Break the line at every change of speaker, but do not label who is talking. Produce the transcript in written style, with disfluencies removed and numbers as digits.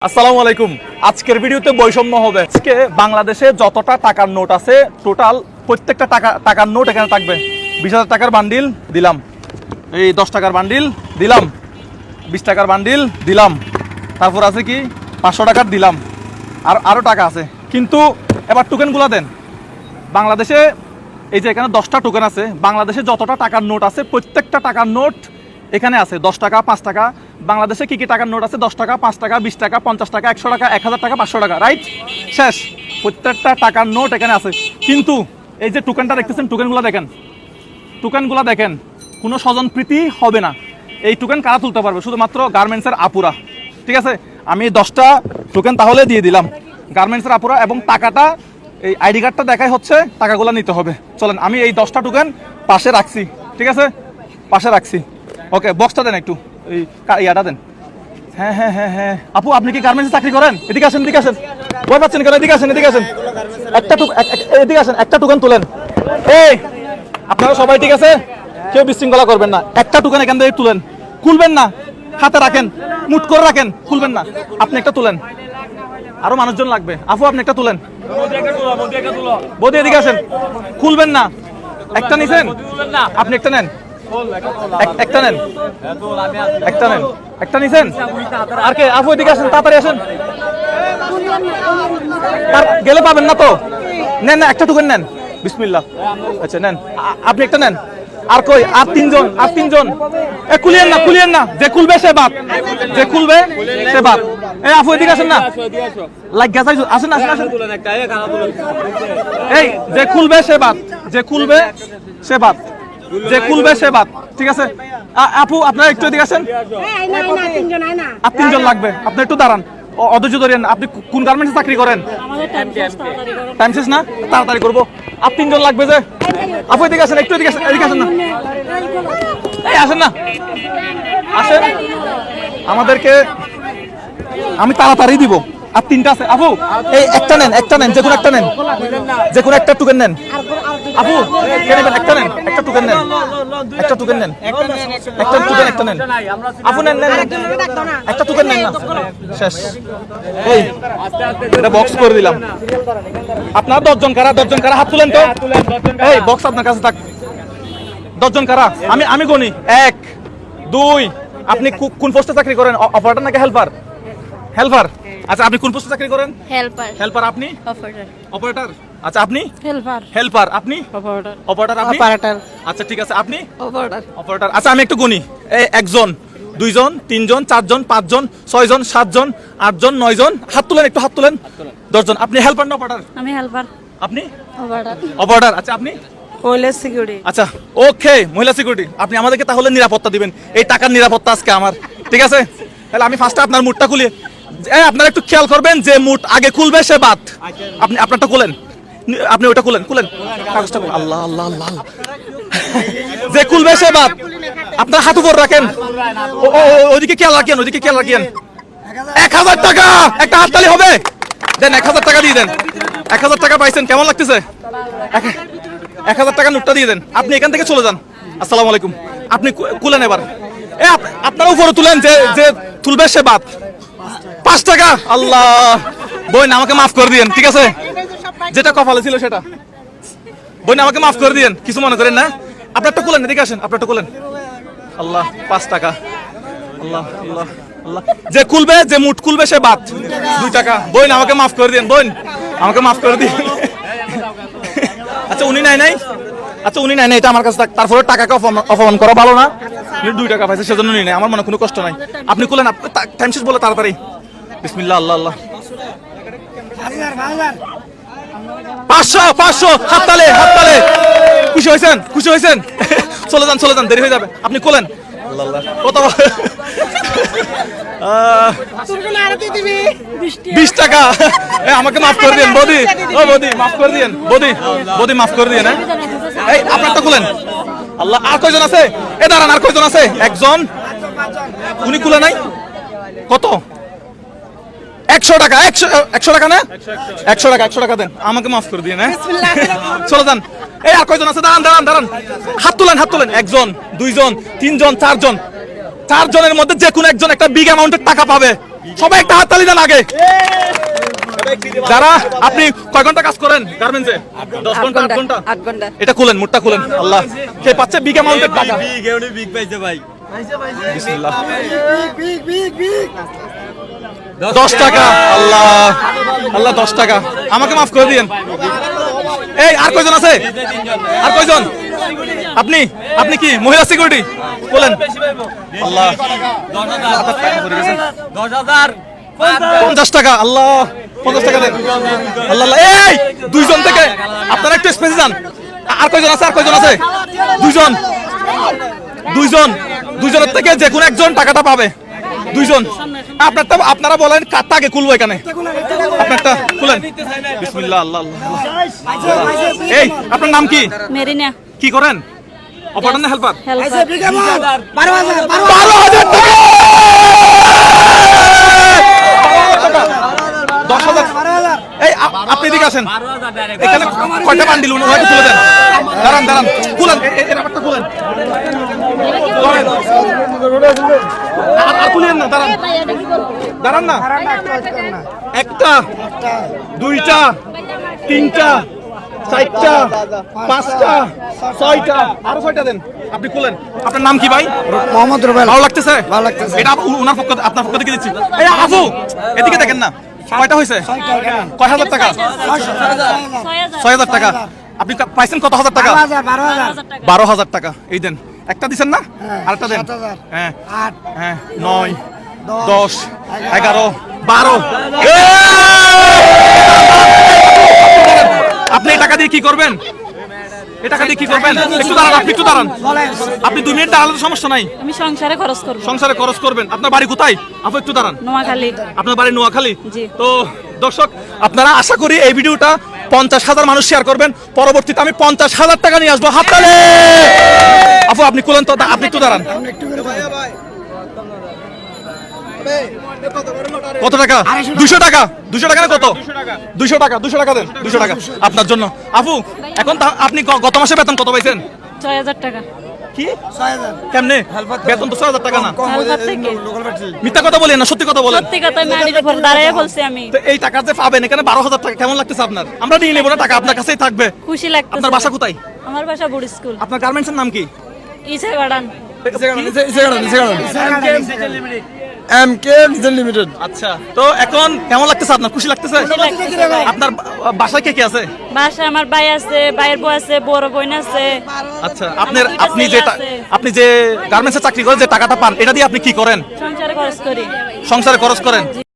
আসসালামু আলাইকুম। আজকের ভিডিওতে বৈষম্য হবে। আজকে বাংলাদেশে যতটা টাকার নোট আছে টোটাল প্রত্যেকটা টাকার নোট এখানে থাকবে। 20,000 টাকার বান্ডিল দিলাম, এই 10 টাকার বান্ডিল দিলাম, 20 টাকার বান্ডিল দিলাম, তারপর আছে কি 500 টাকার দিলাম, আর আরও টাকা আছে। কিন্তু এবার টোকেনগুলো দেন। বাংলাদেশে এই যে এখানে 10টা টোকেন আছে, বাংলাদেশে যতটা টাকার নোট আছে প্রত্যেকটা টাকার নোট এখানে আছে। 10 টাকা, 5 টাকা। বাংলাদেশে কি কি টাকার নোট আছে? 10 টাকা, 5 টাকা, 20 টাকা, 50 টাকা, 100 টাকা, 1000 টাকা, 500 টাকা, রাইট? শেষ। প্রত্যেকটা টাকার নোট এখানে আছে। কিন্তু এই যে টোকেনটা দেখতেছেন, টোকেনগুলো দেখেন, টোকেনগুলো দেখেন, কোনো স্বজনপ্রীতি হবে না। এই টোকেন কারা তুলতে পারবে? শুধুমাত্র গার্মেন্টসের আপুরা। ঠিক আছে, আমি 10টা টোকেন তাহলে দিয়ে দিলাম গার্মেন্টসের আপুরা, এবং টাকাটা এই আইডি কার্ডটা দেখাই হচ্ছে টাকাগুলো নিতে হবে। চলেন, আমি এই 10টা টোকেন পাশে রাখছি। ঠিক আছে, পাশে রাখছি। ওকে, বক্সটা দেন একটু, এই ইয়াটা দেন। হ্যাঁ হ্যাঁ হ্যাঁ হ্যাঁ, আপু আপনি কি গার্মেন্টসে চাকরি করেন? এদিকে আসেন, এদিকে আসেন। ভয় পাচ্ছেন কেন? এদিকে আসেন, এদিকে আসেন। এদিকে আসেন, একটা টোকেন তুলেন। এই আপনারা সবাই ঠিক আছে? কেউ বিশৃঙ্খলা করবেন না। একটা টোকেন এখান থেকে তুলেন, খুলবেন না, হাতে রাখেন, মুট করে রাখেন, খুলবেন না। আপনি একটা তুলেন, আরো মানুষজন লাগবে। আপু আপনি একটা তুলেন। বৌদি এদিকে আসেন, খুলবেন না। একটা নিছেন, আপনি একটা নেন, একটা নেন, একটা নেন, একটা নিছেন। আর কে? আপু এদিকে আসেন, তাড়াতাড়ি আসেন। গেলে পাবেন না তো, নেন না, একটা টোকেন নেন। বিসমিল্লাহ। আচ্ছা নেন, আপনি একটা নেন। আর কই? আর তিনজন, আর তিনজন। খুলিয়েন না, খুলিয়েন না। যে খুলবে সে বাদ, যে খুলবে সে বাদ। এই আপু এদিকে আসেন না, লাগিয়া যাই, আসেন আসেন আসেন। এই যে খুলবে সে বাদ, যে খুলবে সে বাদ, যে খুলবে সে বাদ। ঠিক আছে, আপু আপনারা একটু এদিকে আসেন। আর তিনজন লাগবে, আপনি একটু দাঁড়ান, অধৈর্য ধরেন। আপনি কোন গার্মেন্টসে চাকরি করেন? টাইম শেষ না, তাড়াতাড়ি করবো। আর তিনজন লাগবে যে। আপু এদিকে আসেন, একটু এদিকে আসেন, এদিকে আসেন না, এই আসেন না, আসেন। আমাদেরকে আমি তাড়াতাড়ি দিব। আর তিনটা আছে। আপু এই একটা নেন, একটা নেন, যে কোনো একটা নেন, যে কোনো একটা টোকেন নেন। আপু কে নেবেন? একটা নেন, একটা টোকেন নেন, একটা টোকেন নেন, একটা টোকেন, একটা নেন। আপু নেন, নেন, একটা টোকেন নেন না। শেষ। এই এটা বক্স করে দিলাম। আপনার 10 জন কারা? 10 জন কারা? হাত তুলেন তো। এই বক্স আপনার কাছে থাক। 10 জন কারা? আমি গনি। 1 2। আপনি কোন পোস্টে চাকরি করেন? অপারেটর নাকি হেল্পার? হেল্পার। আচ্ছা, আপনি কোন পোস্টে চাকরি করেন?
হেল্পার।
হেল্পার। আপনি?
অপারেটর।
অপারেটর। আচ্ছা, আপনি?
হেল্পার।
হেল্পার। আপনি?
অপারেটর।
অপারেটর। আপনি?
অপারেটর।
আচ্ছা ঠিক আছে, আপনি?
অপারেটর।
অপারেটর। আচ্ছা, আমি একটু গুনি। এই 1 জন, 2 জন, 3 জন, 4 জন, 5 জন, 6 জন, 7 জন, 8 জন, 9 জন। হাত তুলেন, একটু হাত তুলেন। 10 জন। আপনি হেল্পার না অপারেটর?
আমি হেল্পার।
আপনি?
অপারেটর।
অপারেটর। আচ্ছা, আপনি?
মহিলা সিকিউরিটি।
আচ্ছা ওকে, মহিলা সিকিউরিটি। আপনি আমাদেরকে তাহলে নিরাপত্তা দিবেন। এই টাকার নিরাপত্তা আজকে আমার। ঠিক আছে, তাহলে আমি ফার্স্টে আপনার মুডটা খুলি। আপনারা একটু খেয়াল করবেন, যে মুড আগে খুলবে সে বাদ। আপনি আপনারটা খুলেন, আপনি ওটা খুলেন, খুলেন কাগজটা। আল্লাহ আল্লাহ আল্লাহ, যে খুলবে সে বাদ। আপনার হাত উপর রাখেন, ওইদিকে খেয়াল রাখেন, ওইদিকে খেয়াল রাখেন। 1000 টাকা, একটা হাততালি হবে। দেন 1000 টাকা দিয়ে দেন। 1000 টাকা পাইছেন, কেমন লাগতেছে? 1000 টাকা নোটটা দিয়ে দেন। আপনি এখান থেকে চলে যান। আসসালামু আলাইকুম। আপনি খুলেন এবার। আপনারা উপরে তুলেন, যে তুলবে সে বাদ। 5 টাকা। আল্লাহ, বোন আমাকে মাফ করে দিয়েন। ঠিক আছে, যেটা কপালে ছিল সেটা। বোন আমাকে মাফ করে দিয়েন, কিছু মনে করেন না। আপনারটা খুলেন, এদিকে আসেন, আপনারটা খুলেন। আল্লাহ, 5 টাকা। আল্লাহ আল্লাহ আল্লাহ, যে খুলবে, যে মুঠ খুলবে সে বাদ। 2 টাকা। বোন আমাকে মাফ করে দিয়েন, বোন আমাকে মাফ করে দিন। আচ্ছা উনি নাই নাই, আচ্ছা উনি নাই নাই, এটা আমার কাছে থাক। তারপরে টাকাকে অপমান করা ভালো না। 2 টাকা পাইছে সেজন্য উনি নাই, আমার মনে কোনো কষ্ট নাই। আপনি খুলেন, টাইম শেষ বলে তাড়াতাড়ি। বিসমিল্লাহ। আল্লাহ আল্লাহ। 500 500, হাততালি হাততালি। খুশি হয়েছেন? খুশি হয়েছেন? চলে যান, চলে যান, দেরি হয়ে যাবে। আপনি খুলেন। আল্লাহ আল্লাহ, কত? 20 টাকা। আমাকে মাফ করে দিন বৌদি। ও বৌদি মাফ করে দিন, বৌদি বৌদি মাফ করে দিন। এই আপনারটা খুলেন। আল্লাহ, আর কয়জন আছে? এ দাঁড়ান, আর কয়জন আছে? 1 জন। উনি খুলে নাই। কত? 100 টাকা। 100 টাকা না? 100 টাকা, 100 টাকা দেন। আমাকে মাফ করে দিন। হ্যাঁ, চলে যান। এই আর কয়জন আছে? দাঁড়ান দাঁড়ান দাঁড়ান, হাত তুলেন, হাত তুলেন। 1 জন, 2 জন, 3 জন, 4 জন। 4 জনের মধ্যে যে কোনো একজন একটা বিগ অ্যামাউন্টের টাকা পাবে। সবাই একটা হাততালি দেন আগে। যারা আপনি কয় ঘন্টা কাজ করেন গার্মেন্টসে? 10 ঘন্টা 8 ঘন্টা?
8 ঘন্টা।
এটা খুলেন, মুটটা খুলেন। আল্লাহ, কে পাচ্ছে বিগ অ্যামাউন্টের টাকা?
বিগ পাইছে ভাই।
বিসমিল্লাহ। 10 টাকা। আল্লাহ আল্লাহ, 10 টাকা আমাকে মাফ করে দিয়েন। এই আর কয়জন আছে? আর কয়জন? আপনি আপনি কি মহিলা সিকিউরিটি? বলেন। আল্লাহ,
10,000
50 টাকা। আল্লাহ, 50 টাকা দেন। আল্লাহ আল্লাহ, এই দুইজন থেকে আপনারা একটু স্পেসে যান। আর কয়জন আছে? আর কয়জন আছে? দুইজন দুইজন দুইজনের থেকে যে কোনো একজন টাকাটা পাবে। দুইজন। আপনারা বলেন কারটা আগে খুলবো এখানে? আপনারটা খুলেন। বিসমিল্লাহ। আল্লাহ আল্লাহ। এই আপনার নাম কি?
মেরিনা।
কি করেন? অপারেটর না হেল্পার?
হেল্পার।
12,000 টাকা। 10,000। এই আপনি এদিকে আসেন। এখানে কয়টা বান্ডিল হয়তো তুলে দেন। দাঁড়ান দাঁড়ান, খুলেন এই ব্যাপারটা খুলেন। আর খুলেন না, দাঁড়ান দাঁড়ান না। একটা, দুইটা, তিনটা, চারটা, পাঁচটা, ছয়টা, আরো 6টা দেন। আপনি খুলেন। আপনার নাম কি ভাই?
মোহাম্মদ রুবেল।
ভালো লাগতেছে?
ভালো লাগতেছে।
এটা উনার পক্ষ, আপনার পক্ষ থেকে দিচ্ছি। এই আফু, এদিকে দেখেন না, কয়টা হয়েছে? কয় হাজার টাকা? 6,000 টাকা। আপনি পাইছেন কত হাজার টাকা? 12,000 টাকা। এই দেন, একটা দিছেন না? আরেকটা দেন।
7,000,
হ্যাঁ
8,
হ্যাঁ, 9, 10, 11, 12। আপনি এই টাকা দিয়ে কি করবেন? এই টাকা দিয়ে কি করবেন? একটু দাঁড়ান, আপনি একটু দাঁড়ান। আপনি 2 মিনিট দাঁড়ালে তো সমস্যা নাই।
আমি সংসারে খরচ করব।
সংসারে খরচ করবেন। আপনার বাড়ি কোথায়? আপু একটু দাঁড়ান।
নোয়াখালী।
আপনার বাড়ি নোয়াখালী?
জি।
তো দর্শক, আপনারা আশা করি এই ভিডিওটা 50,000 মানুষ শেয়ার করবেন। পরবর্তীতে আমি 50,000 টাকা নিয়ে আসবো। হাততালি। আপু আপনি খুলেন তো, আপনি একটু দাঁড়ান। কত টাকা? 200 টাকা। 200 টাকা না কত? 200 টাকা। 200 টাকা দেন। 200 টাকা আপনার জন্য। আপু এখন আপনি গত মাসে বেতন কত পাইছেন?
6,000 টাকা।
কি? কেমনে? বেতন তো 6,000 টাকা না।
হেল্পার থেকে।
মিথ্যা কথা বলেন না, সত্যি কথা বলেন।
সত্যি কথা, নারীর উপর দাঁড়ায় বলছি আমি।
তো এই টাকা যে পাবেন এখানে 12,000 টাকা, কেমন লাগতেছে আপনার? আমরা নিয়ে নেবো না, টাকা আপনার কাছেই থাকবে।
খুশি লাগতেছে।
আপনার বাসা কোথায়?
আমার বাসা বুড়ি স্কুল।
আপনার গার্মেন্টসের নাম কি?
ইসে গার্ডান।
এমকে ডিজেল লিমিটেড।
আচ্ছা, তো এখন কেমন লাগতেছে আপনার? খুশি লাগতেছে? আপনার বাসায় কে কে আছে?
বাসা আমার ভাই আছে, ভাইয়ের বউ আছে, বড় বোন আছে।
আচ্ছা,
আমার দুইটা ছেলে আছে।
আপনি যে গার্মেন্টসে চাকরি করেন, যে টাকাটা পান, এটা দিয়ে আপনি কি করেন?
সংসারে খরচ করি।
সংসারে খরচ করেন?